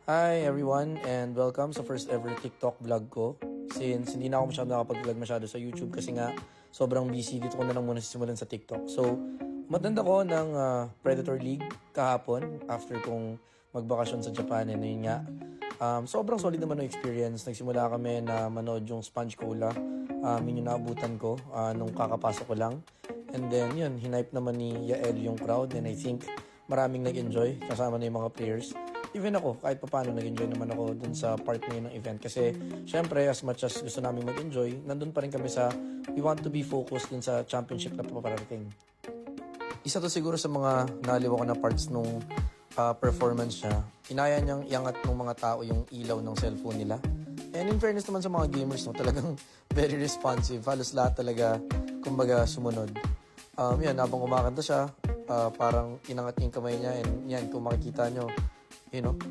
Hi everyone and welcome sa first ever TikTok vlog ko. Since hindi na ako nakapag-vlog masyado sa YouTube kasi nga sobrang busy, dito ko na lang muna sisimulan sa TikTok. So, matanda ko ng Predator League kahapon after kong magbakasyon sa Japan and yun nga. Sobrang solid naman yung experience. Nagsimula kami na manood yung Sponge Cola. Yun yung naabutan ko nung kakapasok ko lang. And then yun, hinype naman ni Yael yung crowd and I think maraming nag-enjoy kasama na yung mga players. Even ako, kahit pa paano, nag-enjoy naman ako dun sa part na yun ng event. Kasi, syempre, as much as gusto namin mag-enjoy, nandun pa rin kami sa, we want to be focused dun sa championship na paparating. Isa to siguro sa mga naliw ko na parts nung performance niya. Inaya niyang iangat ng mga tao yung ilaw ng cellphone nila. And in fairness naman sa mga gamers, no, talagang very responsive. Halos lahat talaga, kumbaga, sumunod. Yan, habang kumakanta siya, parang inangat niya yung kamay niya. And yan, kung makikita nyo,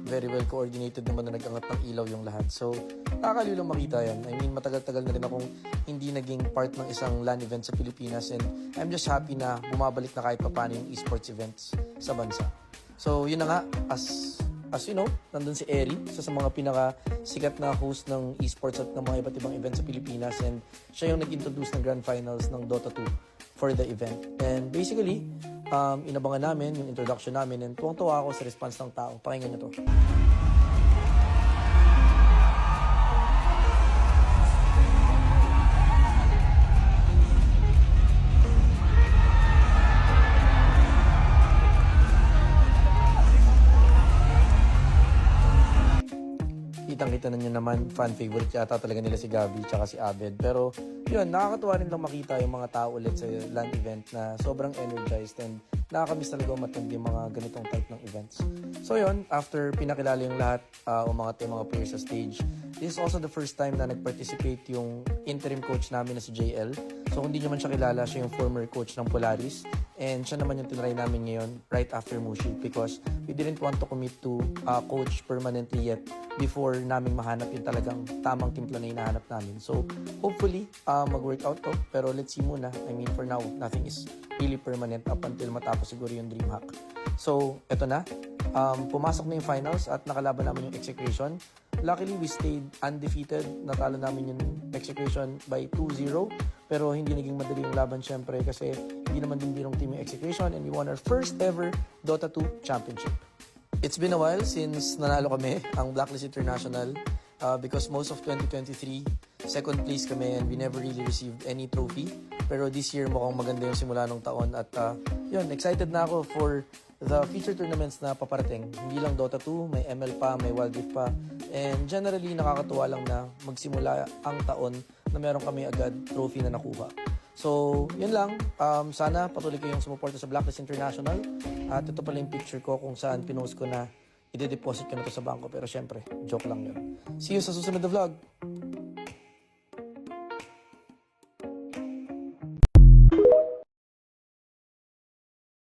very well coordinated naman na nag-angat ng ilaw yung lahat. So, nakakaliw lang makita yan. I mean, matagal-tagal na rin akong hindi naging part ng isang LAN event sa Pilipinas and I'm just happy na bumabalik na kahit paano yung esports events sa bansa. So, yun na nga, as you know, nandun si Eri, isa sa mga pinaka-sikat na host ng esports at ng mga iba't ibang events sa Pilipinas and siya yung nag-introduce ng Grand Finals ng Dota 2 for the event. And basically, inabangan namin yung introduction namin and tuwang-tuwa ako sa response ng tao. Pakinggan nyo to. Kitang-kita na nyo naman, fan favorite yata talaga nila si Gabi tsaka si Abed. Pero yun, nakakatuwa rin lang makita yung mga tao ulit sa LAN event na sobrang energized and nakakamiss talaga umattend yung mga ganitong type ng events. So yun, after pinakilala yung lahat, umangat yung mga players sa stage, this is also the first time na nag-participate yung interim coach namin na si JL. So kung di nyo man siya kilala, siya yung former coach ng Polaris. And siya naman yung tinry namin ngayon right after Mushi because we didn't want to commit to coach permanently yet before namin mahanap yung talagang tamang timpla na hinahanap namin. So, hopefully, mag-work out to. Pero let's see muna. I mean, for now, nothing is really permanent up until matapos siguro yung DreamHack. So, eto na. Pumasok na yung finals at nakalaban namin yung execution. Luckily, we stayed undefeated. Natalo namin yung execution by 2-0. Pero hindi naging madali yung laban syempre kasi hindi naman din birong team yung execution and we won our first ever Dota 2 championship. It's been a while since nanalo kami ang Blacklist International because most of 2023, second place kami and we never really received any trophy. Pero this year mukhang maganda yung simula ng taon at yun, excited na ako for the future tournaments na paparating. Hindi lang Dota 2, may ML pa, may Wild Rift pa. And generally, nakakatuwa lang na magsimula ang taon na meron kami agad trophy na nakuha. So, yun lang. Sana patuloy kayong sumuporta sa Blacklist International. At ito pala yung picture ko kung saan pinost ko na i-deposit ko na to sa bangko. Pero syempre, joke lang yun. See you sa susunod na vlog!